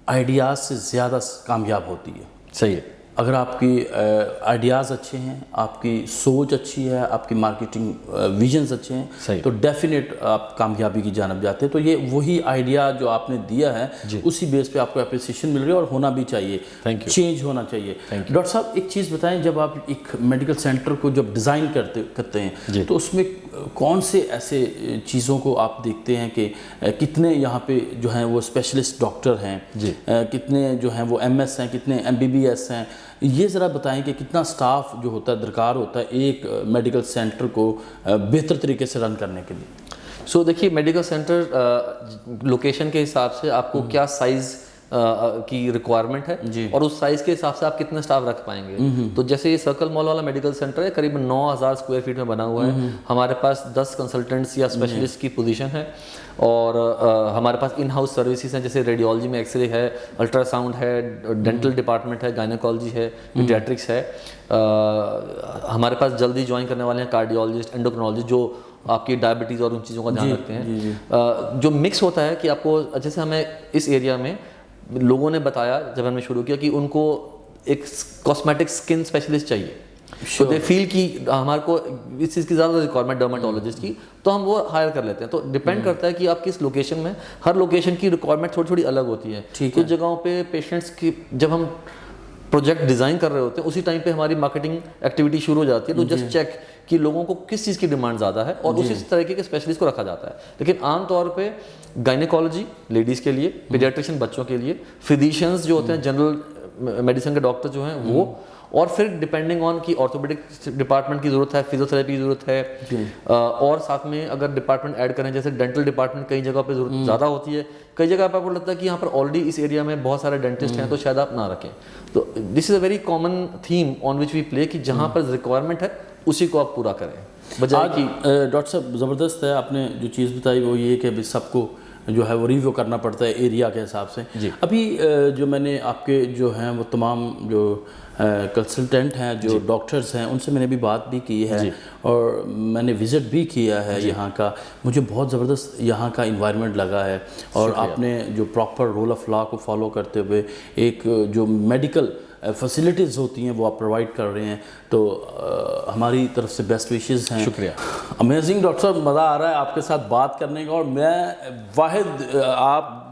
आइडियाज़ से ज़्यादा कामयाब होती है। सही है। अगर आपकी आइडियाज़ अच्छे हैं, आपकी सोच अच्छी है, आपकी मार्केटिंग विजन्स अच्छे हैं, तो डेफिनेट आप कामयाबी की जानब जाते हैं। तो ये वही आइडिया जो आपने दिया है, उसी बेस पे आपको अप्रिसिएशन मिल रही है और होना भी चाहिए। Thank you. चेंज होना चाहिए। डॉक्टर साहब, एक चीज़ बताएं, जब आप एक मेडिकल सेंटर को जब डिज़ाइन करते हैं तो उसमें कौन से ऐसे चीज़ों को आप देखते हैं कि कितने यहाँ पे जो हैं वो स्पेशलिस्ट डॉक्टर हैं, कितने जो हैं वो MS हैं, कितने MBBS हैं, ये ज़रा बताएं कि कितना स्टाफ जो होता है दरकार होता है एक मेडिकल सेंटर को बेहतर तरीके से रन करने के लिए। सो देखिए, मेडिकल सेंटर लोकेशन के हिसाब से आपको क्या साइज़ की रिक्वायरमेंट है और उस साइज़ के हिसाब से आप कितने स्टाफ रख पाएंगे। तो जैसे ये सर्कल मॉल वाला मेडिकल सेंटर है, करीबन 9,000 स्क्वायर फीट में बना हुआ है। हमारे पास 10 कंसल्टेंट्स या स्पेशलिस्ट की पोजीशन है और हमारे पास इन हाउस सर्विसेज हैं, जैसे रेडियोलॉजी में एक्सरे है, अल्ट्रासाउंड है, डेंटल डिपार्टमेंट है, गायनेकोलॉजी है, पीडियाट्रिक्स है। हमारे पास जल्दी ज्वाइन करने वाले हैं कार्डियोलॉजिस्ट, एंडोक्रिनोलॉजिस्ट, जो आपकी डायबिटीज़ और उन चीज़ों का ध्यान रखते हैं। जो मिक्स होता है कि आपको, जैसे हमें इस एरिया में लोगों ने बताया जब हमने शुरू किया कि उनको एक कॉस्मेटिक स्किन स्पेशलिस्ट चाहिए। तो दे फील कि हमारे को इस चीज़ की ज़्यादा रिक्वायरमेंट डर्माटोलॉजिस्ट की, तो हम वो हायर कर लेते हैं। तो डिपेंड करता है कि आप किस लोकेशन में, हर लोकेशन की रिक्वायरमेंट थोड़ी थोड़ी अलग होती है। कुछ जगहों पे पेशेंट्स की, जब हम प्रोजेक्ट डिज़ाइन कर रहे होते हैं उसी टाइम पे हमारी मार्केटिंग एक्टिविटी शुरू हो जाती है। तो जस्ट चेक कि लोगों को किस चीज़ की डिमांड ज़्यादा है और उसी तरीके के स्पेशलिस्ट को रखा जाता है। लेकिन आमतौर पे गायनेकोलॉजी लेडीज़ के लिए, पीडियाट्रिशियन बच्चों के लिए, फिजिशियंस जो होते हैं, जनरल मेडिसिन के डॉक्टर जो हैं वो, और फिर डिपेंडिंग ऑन कि ऑर्थोपेडिक डिपार्टमेंट की ज़रूरत है, फिजियोथेरेपी की ज़रूरत है, और साथ में अगर डिपार्टमेंट ऐड करें, जैसे डेंटल डिपार्टमेंट कई जगह पे ज़रूरत ज़्यादा होती है, कई जगह पर आपको लगता है कि यहाँ पर ऑलरेडी इस एरिया में बहुत सारे डेंटिस्ट हैं तो शायद आप ना रखें। तो this is a very common theme on which we play कि जहाँ पर रिक्वायरमेंट है उसी को आप पूरा करें, बजाय कि डॉक्टर साहब ज़बरदस्त है। आपने जो चीज़ बताई वो ये कि अभी सबको जो है वो रिव्यू करना पड़ता है एरिया के हिसाब से। अभी जो मैंने आपके जो हैं वो तमाम जो कंसल्टेंट हैं, जो डॉक्टर्स हैं, उनसे मैंने भी बात भी की है और मैंने विज़िट भी किया है यहाँ का। मुझे बहुत ज़बरदस्त यहाँ का इन्वायरमेंट लगा है और आपने जो प्रॉपर रूल ऑफ लॉ को फॉलो करते हुए एक जो मेडिकल फैसिलिटीज़ होती हैं वो आप प्रोवाइड कर रहे हैं, तो हमारी तरफ से बेस्ट विशेस हैं। शुक्रिया। अमेजिंग डॉक्टर साहब, मज़ा आ रहा है आपके साथ बात करने का, और मैं वाहिद आप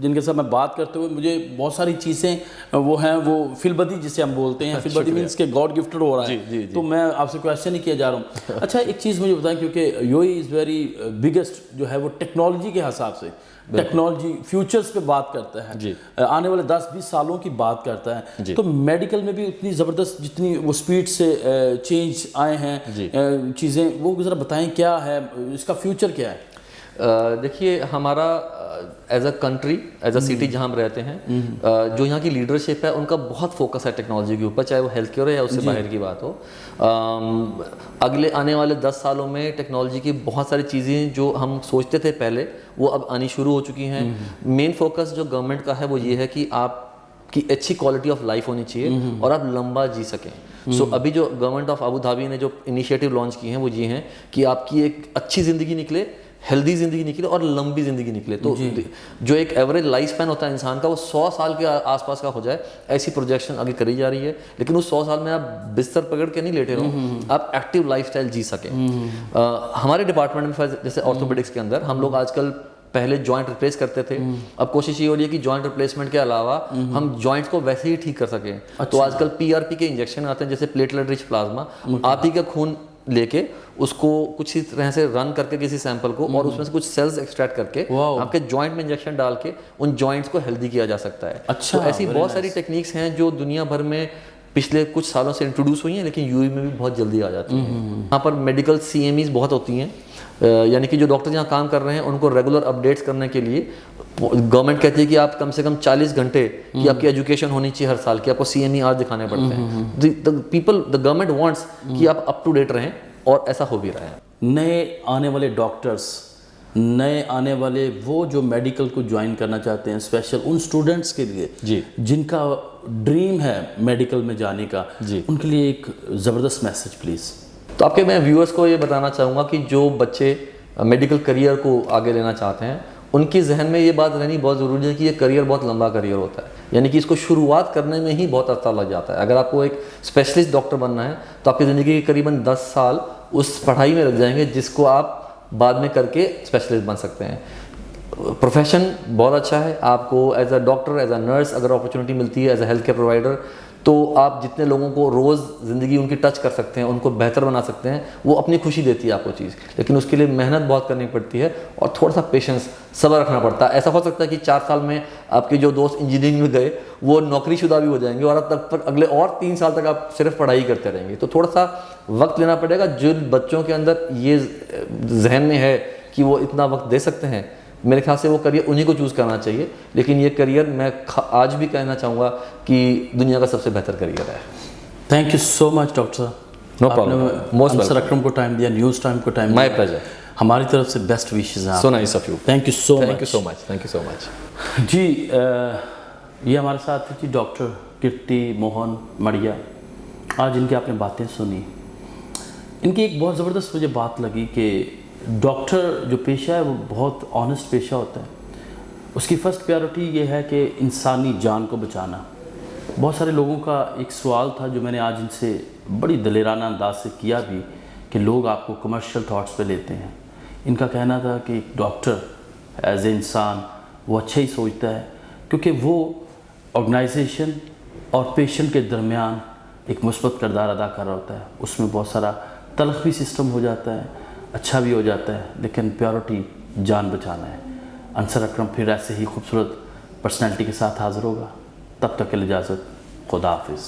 जिनके साथ मैं बात करते हुए मुझे बहुत सारी चीज़ें वो हैं, वो फिलबदी जिसे हम बोलते हैं, फिलबदी मीन्स के गॉड गिफ्टेड हो रहा है। जी। तो मैं आपसे क्वेश्चन ही किया जा रहा हूँ। अच्छा, एक चीज़ मुझे बताएं, क्योंकि यूएई इज़ वेरी बिगेस्ट जो है वो टेक्नोलॉजी के हिसाब से, टेक्नोलॉजी फ्यूचर्स पे बात करता है जी। आने वाले 10-20 सालों की बात करता है, तो मेडिकल में भी उतनी ज़बरदस्त जितनी वो स्पीड से चेंज आए हैं चीज़ें, वो ज़रा बताएं क्या है इसका फ्यूचर क्या है? देखिए, हमारा as a country, as a city जहाँ हम रहते हैं, जो यहाँ की लीडरशिप है उनका बहुत फोकस है टेक्नोलॉजी के ऊपर, चाहे वो हेल्थ केयर हो या उससे बाहर की बात हो। अगले आने वाले 10 सालों में टेक्नोलॉजी की बहुत सारी चीज़ें जो हम सोचते थे पहले, वो अब आनी शुरू हो चुकी हैं। मेन फोकस जो गवर्नमेंट का है वो ये है कि आपकी अच्छी क्वालिटी ऑफ लाइफ होनी चाहिए और आप लंबा जी सकें। सो अभी जो गवर्नमेंट ऑफ अबू धाबी ने जो इनिशिएटिव लॉन्च किए हैं वो ये हैं कि आपकी एक अच्छी ज़िंदगी निकले, हेल्दी ज़िंदगी निकले और लंबी ज़िंदगी निकले। तो जो एक एवरेज लाइफ स्पैन होता है इंसान का, वो 100 साल के आसपास का हो जाए, ऐसी प्रोजेक्शन आगे करी जा रही है। लेकिन उस 100 साल में आप बिस्तर पकड़ के नहीं लेटे रहो, आप एक्टिव लाइफस्टाइल जी सकें। हमारे डिपार्टमेंट में जैसे ऑर्थोपेडिक्स के अंदर हम लोग आजकल पहले जॉइंट रिप्लेस करते थे, अब कोशिश ये हो रही है कि जॉइंट रिप्लेसमेंट के अलावा हम जॉइंट्स को वैसे ही ठीक कर सकें। तो आजकल PRP के इंजेक्शन आते हैं, जैसे प्लेटलेट रिच प्लाज्मा, आप ही का खून लेके उसको कुछ ही तरह से रन करके किसी सैंपल को, और उसमें से कुछ सेल्स एक्सट्रैक्ट करके आपके जॉइंट में इंजेक्शन डाल के उन जॉइंट्स को हेल्दी किया जा सकता है। अच्छा, तो ऐसी बहुत सारी टेक्निक्स हैं जो दुनिया भर में पिछले कुछ सालों से इंट्रोड्यूस हुई हैं, लेकिन यूएई में भी बहुत जल्दी आ जाती हैं। यहाँ पर मेडिकल CMEs बहुत होती हैं, यानी कि जो डॉक्टर यहाँ काम कर रहे हैं उनको रेगुलर अपडेट्स करने के लिए गवर्नमेंट कहती है कि आप कम से कम 40 घंटे की आपकी एजुकेशन होनी चाहिए हर साल की, आपको CME आज दिखाने पड़ते हैं। द गवर्नमेंट वांट्स कि आप अप टू डेट रहें, और ऐसा हो भी रहा है। नए आने वाले डॉक्टर्स, नए आने वाले वो जो मेडिकल को ज्वाइन करना चाहते हैं, स्पेशल उन स्टूडेंट्स के लिए जी, जिनका ड्रीम है मेडिकल में जाने का, जी, उनके लिए एक ज़बरदस्त मैसेज प्लीज़। तो आपके मैं व्यूअर्स को ये बताना चाहूँगा कि जो बच्चे मेडिकल करियर को आगे लेना चाहते हैं, उनकी जहन में ये बात रहनी बहुत ज़रूरी है कि ये करियर बहुत लंबा करियर होता है, यानी कि इसको शुरुआत करने में ही बहुत अर्सा लग जाता है। अगर आपको एक स्पेशलिस्ट डॉक्टर बनना है तो आपकी ज़िंदगी के करीबन 10 साल उस पढ़ाई में लग जाएंगे, जिसको आप बाद में करके स्पेशलिस्ट बन सकते हैं। प्रोफेशन बहुत अच्छा है, आपको as a doctor, as a nurse अगर अपॉर्चुनिटी मिलती है, as a health care provider, तो आप जितने लोगों को रोज़ ज़िंदगी उनकी टच कर सकते हैं, उनको बेहतर बना सकते हैं, वो अपनी खुशी देती है आपको चीज़। लेकिन उसके लिए मेहनत बहुत करनी पड़ती है और थोड़ा सा पेशेंस, सब्र रखना पड़ता है। ऐसा हो सकता है कि 4 साल में आपके जो दोस्त इंजीनियरिंग में गए वो नौकरीशुदा भी हो जाएंगे, और अब तक अगले और 3 साल तक आप सिर्फ पढ़ाई करते रहेंगे। तो थोड़ा सा वक्त लेना पड़ेगा। जिन बच्चों के अंदर ये जहन में है कि वो इतना वक्त दे सकते हैं, मेरे ख्याल से वो करियर उन्हीं को चूज़ करना चाहिए। लेकिन ये करियर मैं आज भी कहना चाहूँगा कि दुनिया का सबसे बेहतर करियर है। Thank you so much doctor साहब, no problem, most welcome. Akram को टाइम दिया, न्यूज़ टाइम को टाइम, माय प्लेजर। हमारी तरफ से बेस्ट विशेस हैं। So nice of you, thank you so much, thank you so much, thank you so much. जी, ये हमारे साथ थी जी डॉक्टर कीर्ति मोहन मड़िया। आज इनकी आपने बातें सुनी, इनकी एक बहुत ज़बरदस्त मुझे बात लगी कि डॉक्टर जो पेशा है वो बहुत ऑनेस्ट पेशा होता है। उसकी फ़र्स्ट प्रायोरिटी ये है कि इंसानी जान को बचाना। बहुत सारे लोगों का एक सवाल था जो मैंने आज इनसे बड़ी दलेराना अंदाज से किया भी, कि लोग आपको कमर्शियल थॉट्स पे लेते हैं। इनका कहना था कि एक डॉक्टर एज ए इंसान वो अच्छा ही सोचता है, क्योंकि वो ऑर्गेनाइजेशन और पेशेंट के दरमियान एक मुस्बत किरदार अदा कर रहा होता है। उसमें बहुत सारा तल्ख भी सिस्टम हो जाता है, अच्छा भी हो जाता है, लेकिन प्रायोरिटी जान बचाना है। अंसर अकरम फिर ऐसे ही खूबसूरत पर्सनैलिटी के साथ हाज़िर होगा। तब तक के लिए इजाज़त, खुदा हाफिज़।